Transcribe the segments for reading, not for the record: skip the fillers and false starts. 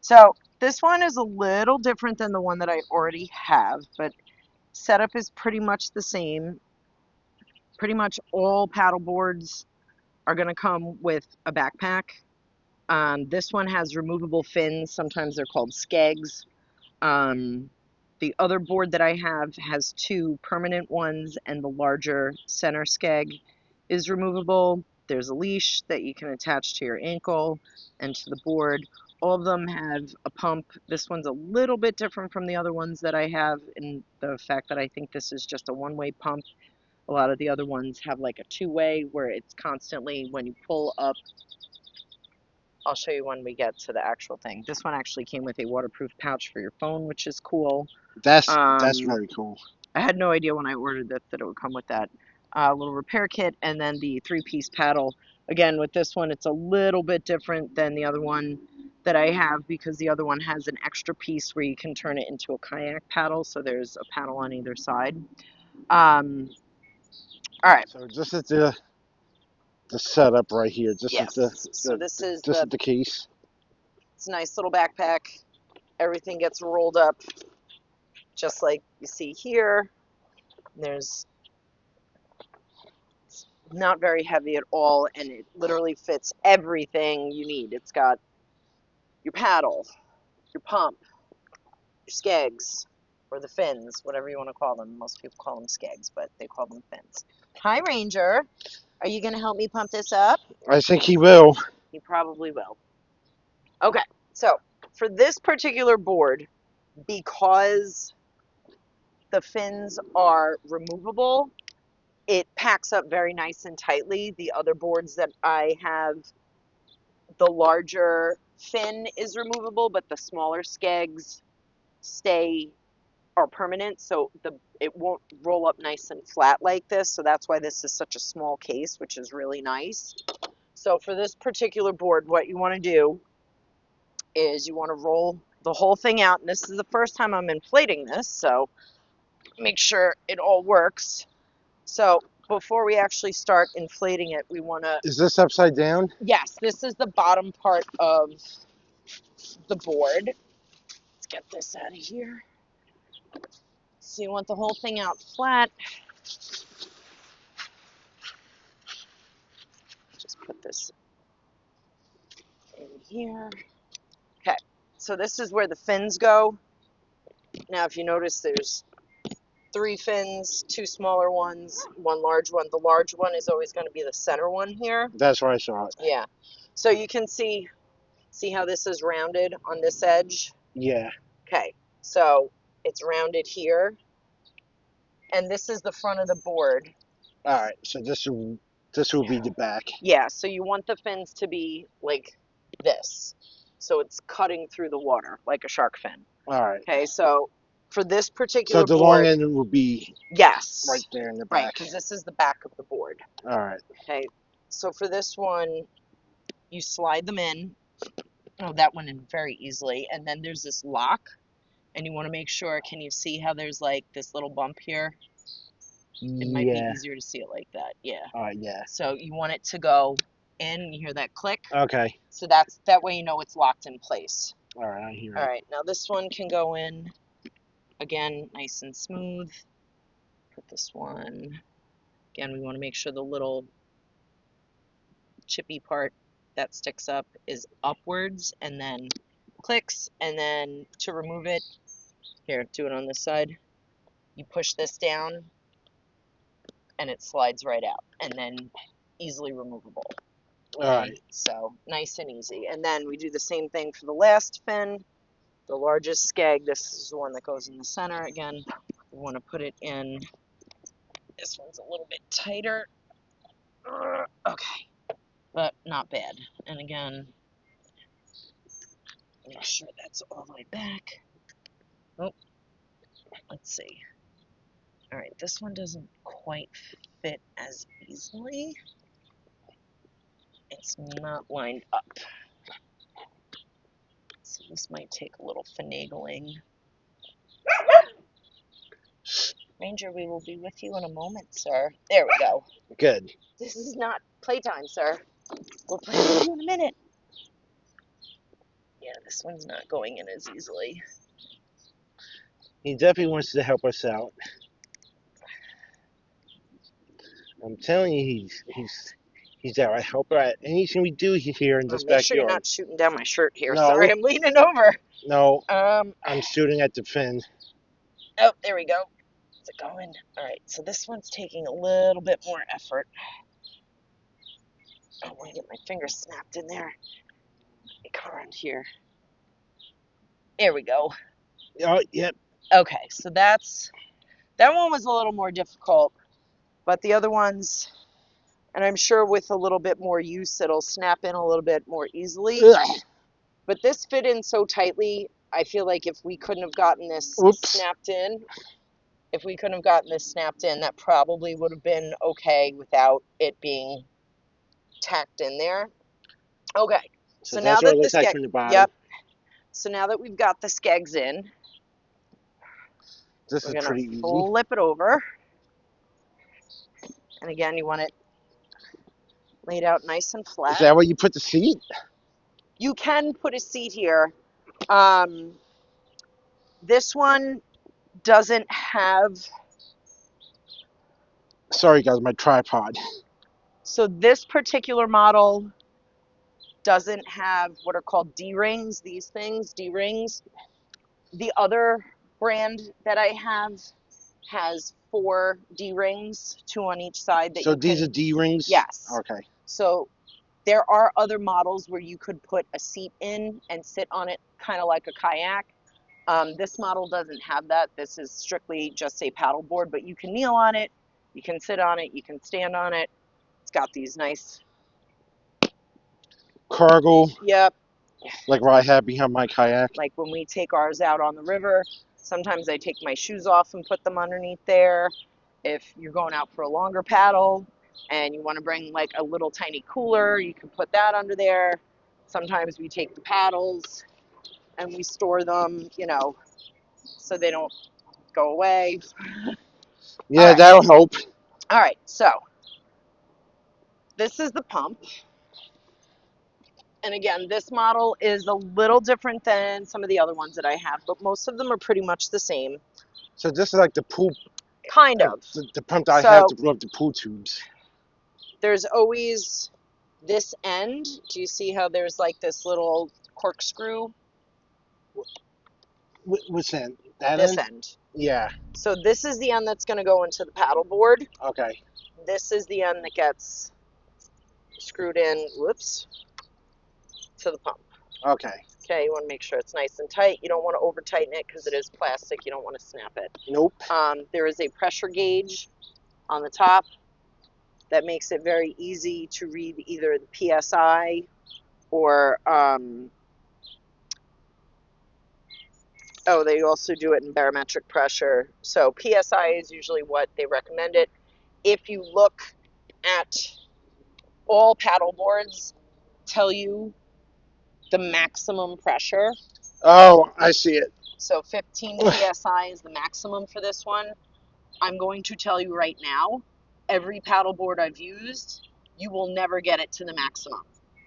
So this one is a little different than the one that I already have, but setup is pretty much the same. Pretty much all paddle boards are going to come with a backpack. This one has removable fins. Sometimes they're called skegs. Um, the other board that I have has two permanent ones, and the larger center skeg is removable. There's a leash that you can attach to your ankle and to the board. All of them have a pump. This one's a little bit different from the other ones that I have in the fact that I think this is just a one-way pump. A lot of the other ones have like a two-way where it's constantly when you pull up. I'll show you when we get to the actual thing. This one actually came with a waterproof pouch for your phone, which is cool. That's very cool. I had no idea when I ordered this that it would come with that little repair kit, and then the three-piece paddle. Again, with this one, it's a little bit different than the other one that I have because the other one has an extra piece where you can turn it into a kayak paddle, so there's a paddle on either side. All right. So this is the setup right here. This is Yes. So this is the the case. it's a nice little backpack. Everything gets rolled up just like you see here. There's it's not very heavy at all, and it literally fits everything you need. It's got your paddle, your pump, your skegs, or the fins, whatever you want to call them. Most people call them skegs, but they call them fins. Hi, Ranger. Are you going to help me pump this up? I think he will. He probably will. Okay, so for this particular board, because the fins are removable, it packs up very nice and tightly. The other boards that I have, the larger fin is removable, but the smaller skegs are permanent, so it won't roll up nice and flat like this. So that's why this is such a small case, which is really nice. So for this particular board, what you want to do is you want to roll the whole thing out. And this is the first time I'm inflating this, so make sure it all works. So before we actually start inflating it, we want to, Is this upside down? yes, this is the bottom part of the board. Let's get this out of here. So you want the whole thing out flat. Just put this in here. Okay, so this is where the fins go. Now, if you notice, there's 3 fins, 2 smaller ones, 1 large one. The large one is always going to be the center one here. That's where I saw it. Yeah. So you can see how this is rounded on this edge? Yeah. Okay, so it's rounded here. And this is the front of the board. All right. So this will be the back. Yeah, so you want the fins to be like this. So it's cutting through the water like a shark fin. All right. Okay, so for this particular So the board, long end will be yes, right there in the right, back. because this is the back of the board. All right. Okay, so for this one, you slide them in. Oh, that went in very easily. And then there's this lock, and you want to make sure, can you see how there's like this little bump here? It might be easier to see it like that. Yeah. All right. Yeah. So you want it to go in. You hear that click? Okay. So that way you know it's locked in place. All right. I hear it. All right. Now this one can go in again, nice and smooth. Put this one. Again, we want to make sure the little chippy part that sticks up is upwards and then clicks. And then to remove it, here, do it on this side. You push this down and it slides right out, and then easily removable. All right. So nice and easy. And then we do the same thing for the last fin, the largest skeg. This is the one that goes in the center. Again, we want to put it in. This one's a little bit tighter. Okay, but not bad. And again, make sure that's all the way back. Oh, let's see. All right, this one doesn't quite fit as easily. It's not lined up. So this might take a little finagling. Ranger, we will be with you in a moment, sir. There we go. Good. This is not playtime, sir. We'll play with you in a minute. Yeah, This one's not going in as easily. He definitely wants to help us out. I'm telling you, he's our helper at anything we do here in this Make sure you're backyard. not shooting down my shirt here. No. Sorry, I'm leaning over. No, I'm shooting at the fin. Oh, there we go. Is it going? All right, so this one's taking a little bit more effort. I want to get my finger snapped in there. Let me come around here. There we go. Oh, yep. Okay, so that one was a little more difficult, but the other ones, and I'm sure with a little bit more use, it'll snap in a little bit more easily. Ugh. But this fit in so tightly, I feel like if we couldn't have gotten this snapped in, that probably would have been okay without it being tacked in there. Okay, So now that's what that it the looks like skeg, from the bottom. yep. So now that we've got the skegs in, This we're is gonna pretty easy. flip it over. And again, you want it laid out nice and flat. Is that where you put the seat? You can put a seat here. This one doesn't have. Sorry, guys, my tripod. So this particular model doesn't have what are called D-rings, these things, D-rings. The other brand that I have has 4 D-rings, 2 on each side. So these are D-rings? Yes. Okay. So there are other models where you could put a seat in and sit on it kind of like a kayak. This model doesn't have that. This is strictly just a paddleboard, but you can kneel on it, you can sit on it, you can stand on it. It's got these nice cargo. Yep. Like what I have behind my kayak. Like when we take ours out on the river, sometimes I take my shoes off and put them underneath there. If you're going out for a longer paddle and you want to bring like a little tiny cooler, you can put that under there. Sometimes we take the paddles and we store them, so they don't go away. Yeah, that'll help. All right, so this is the pump. And again, this model is a little different than some of the other ones that I have, but most of them are pretty much the same. So this is like the pool. Kind of. The pump that I have to blow up the pool tubes. There's always this end. Do you see how there's like this little corkscrew? Which end? That this end? end. Yeah. So this is the end that's going to go into the paddleboard. Okay. This is the end that gets screwed in, whoops, to the pump. Okay. Okay, you want to make sure it's nice and tight. You don't want to over tighten it because it is plastic. You don't want to snap it. Nope. There is a pressure gauge on the top that makes it very easy to read either the PSI or they also do it in barometric pressure. So PSI is usually what they recommend it. If you look at all paddle boards, tell you the maximum pressure. Oh, I see it. So 15 PSI is the maximum for this one. I'm going to tell you right now, every paddleboard I've used, you will never get it to the maximum.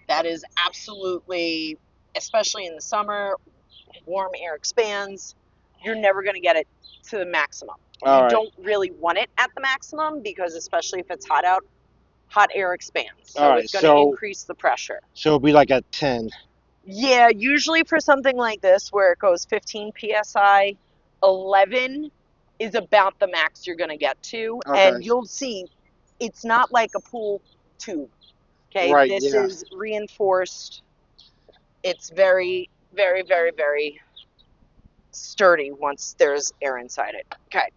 That is absolutely, especially in the summer, warm air expands, you're never going to get it to the maximum. You don't really want it at the maximum because especially if it's hot out, hot air expands. So it's going to increase the pressure. So it'll be like at 10. Yeah, usually for something like this where it goes 15 PSI, 11 is about the max you're going to get to. Okay. And you'll see it's not like a pool tube. Okay, right, this is reinforced. It's very, very, very, very sturdy once there's air inside it. Okay,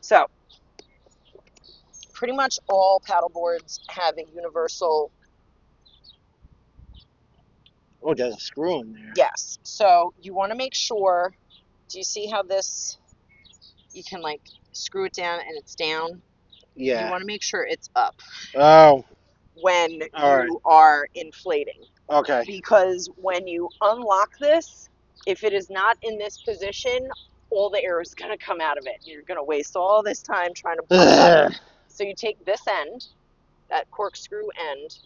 so pretty much all paddle boards have a universal. Oh, there's a screw in there. Yes, so you want to make sure. Do you see how this? You can like screw it down and it's down. Yeah. You want to make sure it's up. Oh. When you are inflating. Okay. Because when you unlock this, if it is not in this position, all the air is going to come out of it. You're going to waste all this time trying to pump it up. So you take this end, that corkscrew end,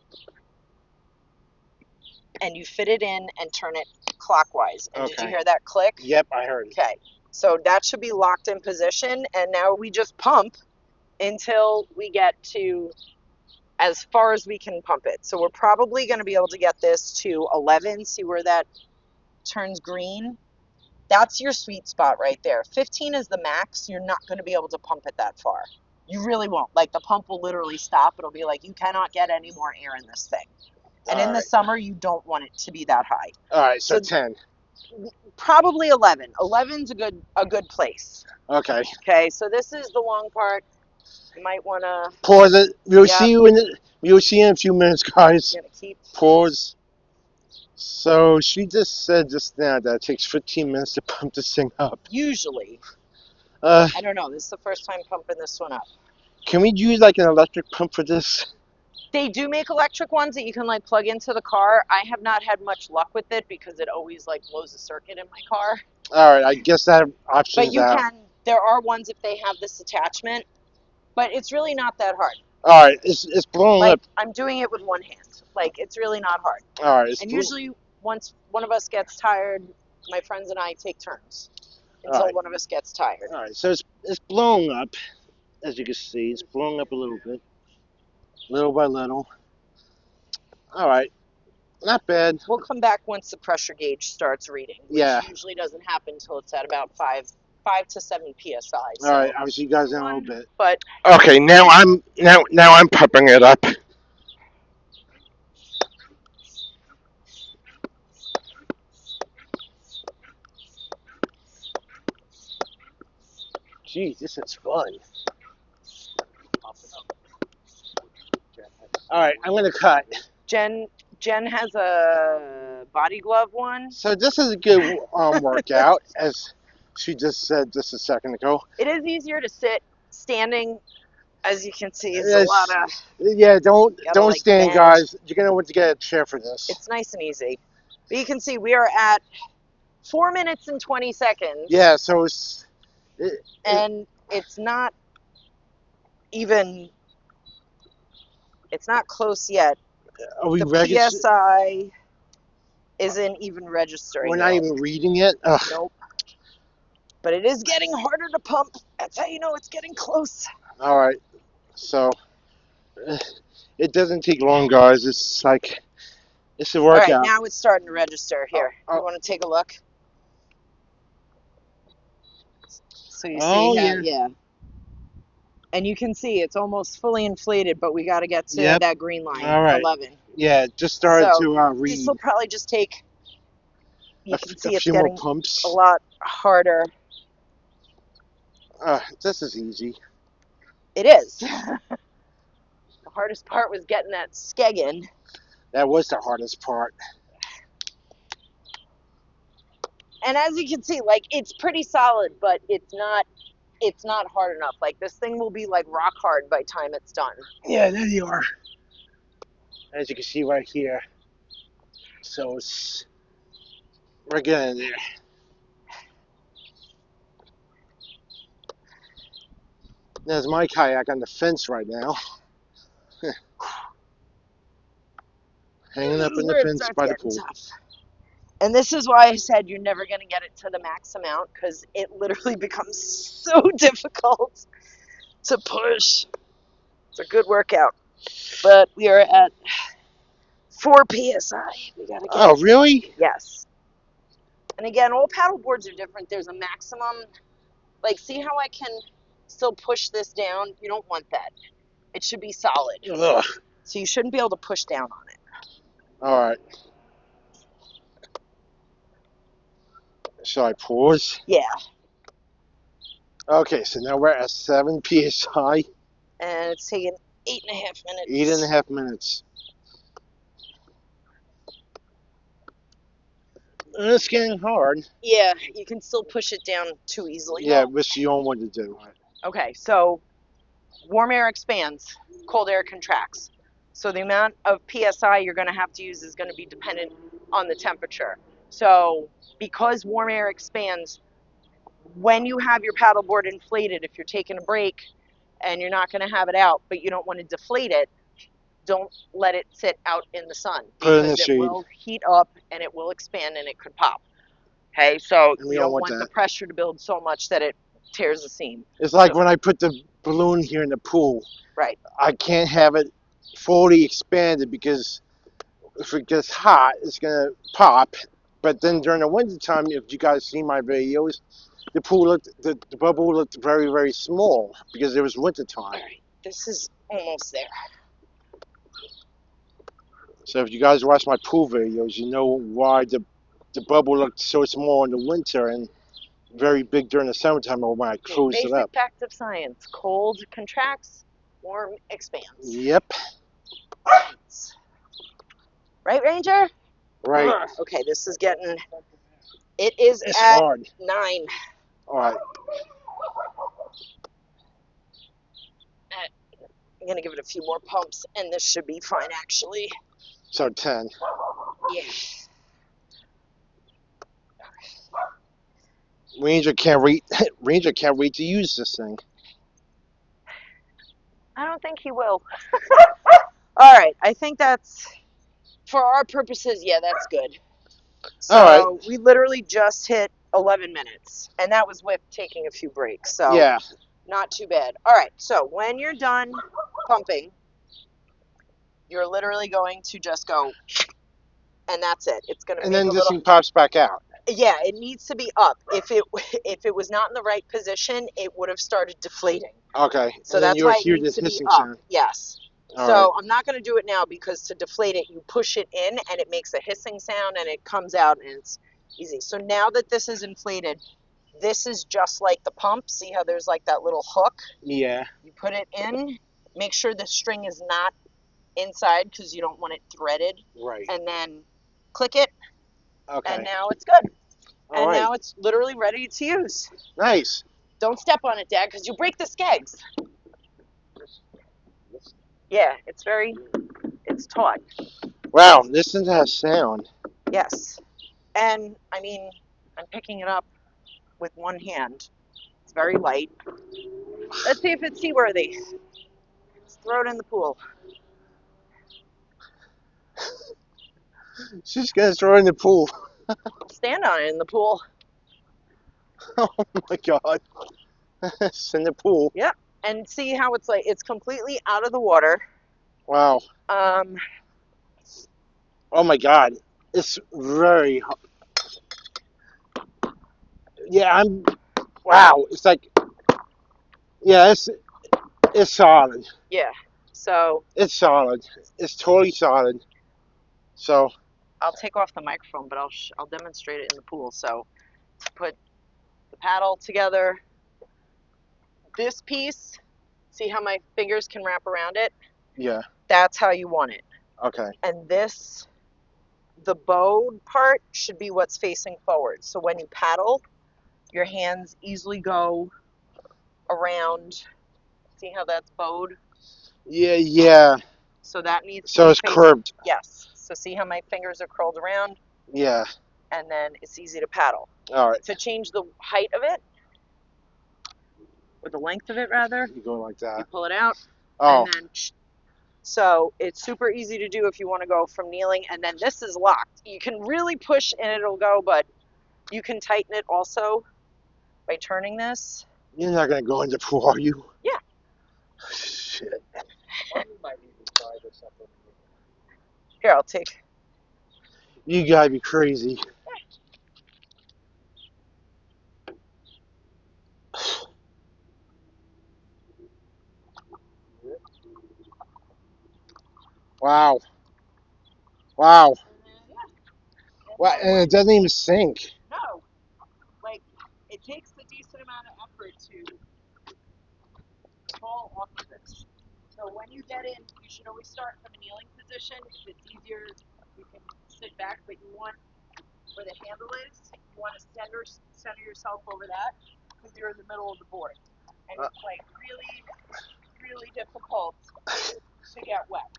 and you fit it in and turn it clockwise. And did you Okay. hear that click? Yep, I heard it. Okay, so that should be locked in position, and now we just pump until we get to as far as we can pump it. So we're probably going to be able to get this to 11. See where that turns green? That's your sweet spot right there. 15 is the max. You're not going to be able to pump it that far. You really won't. Like, the pump will literally stop. It'll be like, you cannot get any more air in this thing. And in the summer, you don't want it to be that high. All right, so 10. Probably 11. 11's a good place. Okay. Okay, so this is the long part. You might want to Pause it. We'll see you in a few minutes, guys. keep. Pause. So she just said just now that it takes 15 minutes to pump this thing up. Usually. Uh, I don't know. This is the first time pumping this one up. Can we use like an electric pump for this? They do make electric ones that you can like plug into the car. I have not had much luck with it because it always like blows a circuit in my car. All right, I guess that option But is you out. can. There are ones if they have this attachment, but it's really not that hard. All right, it's blowing Like, up. I'm doing it with one hand. Like, it's really not hard. All right, and usually once one of us gets tired, my friends and I take turns until one of us gets tired. All right, so it's blowing up, as you can see. It's blowing up a little bit, little by little. All right, not bad. We'll come back once the pressure gauge starts reading, which usually doesn't happen until it's at about 5 to 7 psi. So all right, I'll see you guys in a little bit. But okay, now I'm pumping it up. Geez, this is fun. All right, I'm gonna cut. Jen has a body glove one. So this is a good workout, as she just said just a second ago. It is easier to sit standing, as you can see. It's a lot of don't like stand, bend. guys. You're gonna want to get a chair for this. It's nice and easy. But you can see we are at 4 minutes and 20 seconds. Yeah, so and it's not even. It's not close yet. Are we the PSI isn't even registering. We're not even reading it? Ugh. Nope. But it is getting harder to pump. That's how you know it's getting close. All right. So it doesn't take long, guys. It's like it's a workout. All right, now it's starting to register. Here, you want to take a look? So you see how, yeah. And you can see it's almost fully inflated, but we got to get to that green line. All right. 11. Yeah, just started to read. This will probably just take. You can see it's few getting more pumps. A lot harder. This is easy. It is. The hardest part was getting that skeggin. That was the hardest part. And as you can see, like, it's pretty solid, but it's not hard enough. Like, this thing will be like rock hard by the time it's done. Yeah, there you are. As you can see right here. So we're getting there. There's my kayak on the fence right now. Hanging up in the fence by the pool. Tough. And this is why I said you're never going to get it to the max amount, because it literally becomes so difficult to push. It's a good workout. But we are at 4 PSI. We gotta get Oh, really? Yes. And again, all paddle boards are different. There's a maximum. Like, see how I can still push this down? You don't want that. It should be solid. Ugh. So you shouldn't be able to push down on it. All right. Shall I pause? Yeah. Okay, so now we're at 7 PSI. And it's taking 8.5 minutes. 8.5 minutes. It's getting hard. Yeah, you can still push it down too easily. Yeah, which you don't want to do. Okay, so warm air expands, cold air contracts. So the amount of PSI you're going to have to use is going to be dependent on the temperature. So because warm air expands, when you have your paddleboard inflated, if you're taking a break and you're not going to have it out, but you don't want to deflate it, don't let it sit out in the sun Put it in the because it shade. will heat up and it will expand and it could pop. Okay, so And we you don't don't want want the that. pressure to build so much that it tears the seam. It's like So, when I put the balloon here in the pool. right. I can't have it fully expanded because if it gets hot, it's gonna pop. But then during the wintertime, if you guys see my videos, the pool looked, the bubble looked very, very small because it was wintertime. All right, this is almost there. So if you guys watch my pool videos, you know why the bubble looked so small in the winter and very big during the summertime when I Okay, closed it basic up. fact of science: cold contracts, warm expands. Yep. Right, Ranger? Right. Okay, this is getting. It is It's at hard. 9. All right. I'm gonna give it a few more pumps, and this should be fine, actually. So 10. Yeah. Ranger can't wait. Ranger can't wait to use this thing. I don't think he will. All right, I think that's for our purposes. Yeah, that's good. All right. So we literally just hit 11 minutes, and that was with taking a few breaks. So Yeah. not too bad. All right, so when you're done pumping, you're literally going to just go, and that's it. It's going to And make then a this little. thing pops back out. Yeah, it needs to be up. If it was not in the right position, it would have started deflating. Okay. So And then that's you'll why it hear needs the to be hissing up. sound. Yes. All right. So I'm not going to do it now because to deflate it, you push it in and it makes a hissing sound and it comes out and it's easy. So now that this is inflated, this is just like the pump. See how there's like that little hook? Yeah. You put it in, make sure the string is not inside because you don't want it threaded. Right. And then click it, Okay. and now it's good. All And right. now it's literally ready to use. Nice. Don't step on it, Dad, because you break the skegs. Yeah, it's taut. Wow. Listen to that sound. Yes. And I mean, I'm picking it up with one hand. It's very light. Let's see if it's seaworthy. Let's throw it in the pool. She's gonna throw it in the pool. Stand on it in the pool. Oh my god. It's in the pool. Yep. And see how it's like, it's completely out of the water. Wow. Um, Oh my god. It's very. Yeah. Wow. It's like. Yeah. It's solid. yeah. So It's solid. It's totally solid. So. I'll take off the microphone, but I'll demonstrate it in the pool. So to put the paddle together, this piece, see how my fingers can wrap around it? Yeah. That's how you want it. Okay. And this, the bowed part should be what's facing forward. So when you paddle, your hands easily go around. See how that's bowed? Yeah. Yeah. So that needs to So be it's facing. curved. Yes. So see how my fingers are curled around? Yeah. And then it's easy to paddle. All right. To change the height of it, or the length of it rather, You go like that. you pull it out, Oh. and then so it's super easy to do if you want to go from kneeling. And then this is locked. You can really push and it'll go, but you can tighten it also by turning this. You're not gonna go in the pool, are you? Yeah. Shit. Here, I'll take. You gotta be crazy. Wow. Wow. Wow. And it doesn't even sink. No, like it takes a decent amount of effort to fall off of this. So when you get in, you should always start from a kneeling position. If it's easier, you can sit back, but you want where the handle is, you want to center yourself over that because you're in the middle of the board. And it's like really, really difficult to get wet.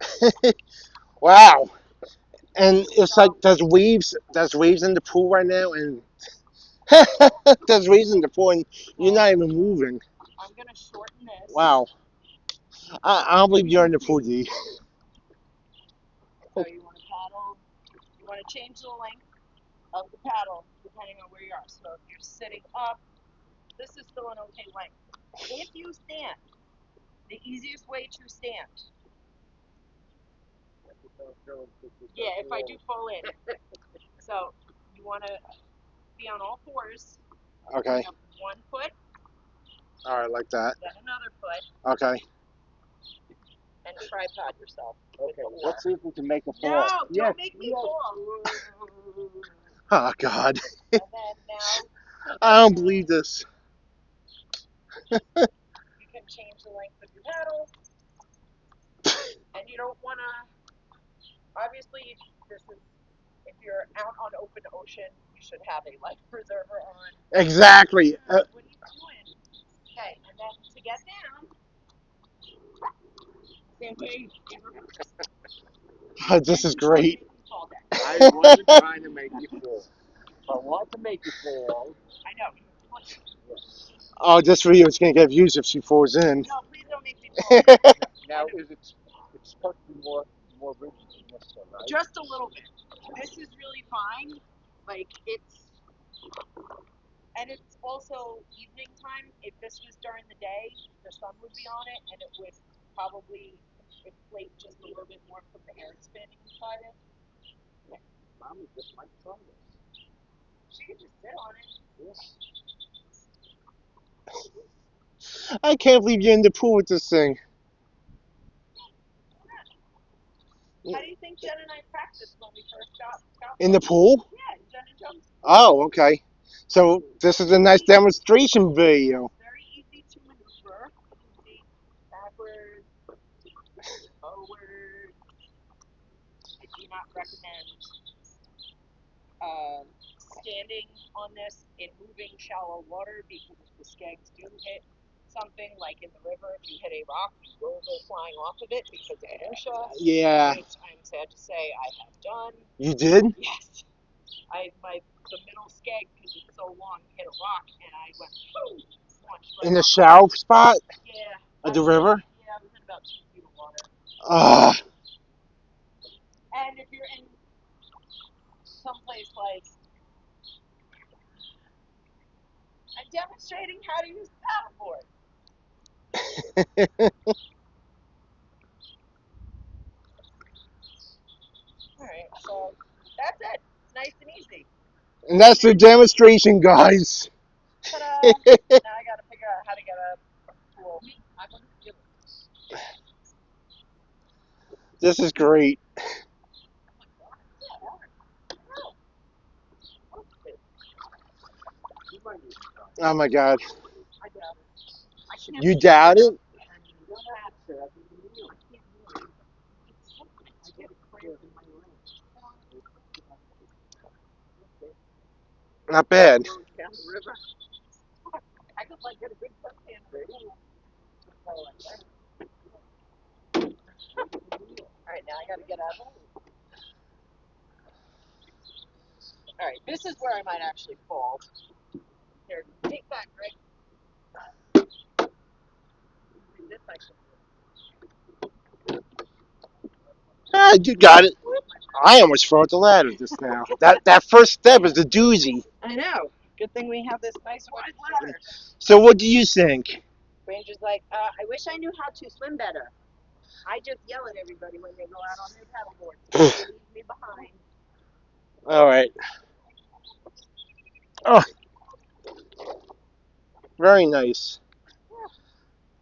Wow. And it's like there's waves in the pool right now, and there's waves in the pool, and you're not even moving. I'm going to shorten this. Wow. I don't believe you're in the pool, D. So you want to paddle, you want to change the length of the paddle depending on where you are. So if you're sitting up, this is still an okay length. If you stand, the easiest way to stand. Yeah, if I do fall in. So you want to be on all fours. Okay. Up one foot. All right, like that. Then another foot. Okay. And tripod yourself. Okay, let's see if we can make a fall. No, don't make me fall. Oh, God. And then now. I don't believe this. You can change the length of your paddle. And you don't want to. Obviously, this is. If you're out on open ocean, you should have a life preserver on. Exactly. What are you doing? Okay, and then to get down. Same way. This is great. I wasn't trying to make you fall. If I want to make you fall, I know. Oh, this video is going to get views if she falls in. No, please don't make me fall. now it's supposed to be more rigid than this one, right? Just a little bit. This is really fine. Like and it's also evening time. If this was during the day, the sun would be on it, and it would probably inflate just a little bit more from the air expanding inside it. Mommy just might try this. She could just sit on it. I can't believe you're in the pool with this thing. How do you think Jen and I practiced when we first got in the pool? Yeah, Jen and Jones. Oh, okay. So this is a nice demonstration video. It's very easy to maneuver. Easy, backwards, forward. I do not recommend standing on this in moving shallow water because if the skegs do hit something, like in the river, if you hit a rock, you will go flying off of it because of inertia. Yeah. Which I'm sad to say I have done. You did? Yes. The middle skeg, because it's so long, hit a rock and I went boom, launched right In the off. shallow spot? Yeah. Of the river? Yeah, I was in about 2 feet of water. And if you're in someplace like I'm demonstrating how to use the paddleboard. Alright, so that's it. It's nice and easy. And that's the demonstration, guys. Ta-da! Now I gotta figure out how to get a pool. I'm gonna do it. This is great. Oh my God. I doubt it. You doubt it? Not bad. Down the river. I could like get a big suntan rig. Alright, now I gotta get out. Alright, this is where I might actually fall. Here, take that, Greg. This I can do. Ah, you got it. I almost fell off the ladder just now. That first step is the doozy. I know. Good thing we have this nice wide ladder. So what do you think? Ranger's like, I wish I knew how to swim better. I just yell at everybody when they go out on their paddleboards. They leave me behind. All right. Oh, very nice.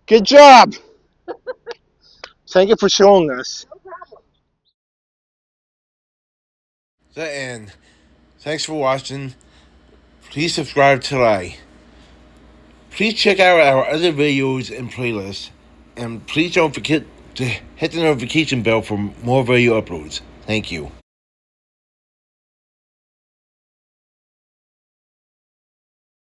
Good job. Thank you for showing us. No problem. And thanks for watching. Please subscribe today. Please check out our other videos and playlists. And please don't forget to hit the notification bell for more video uploads. Thank you.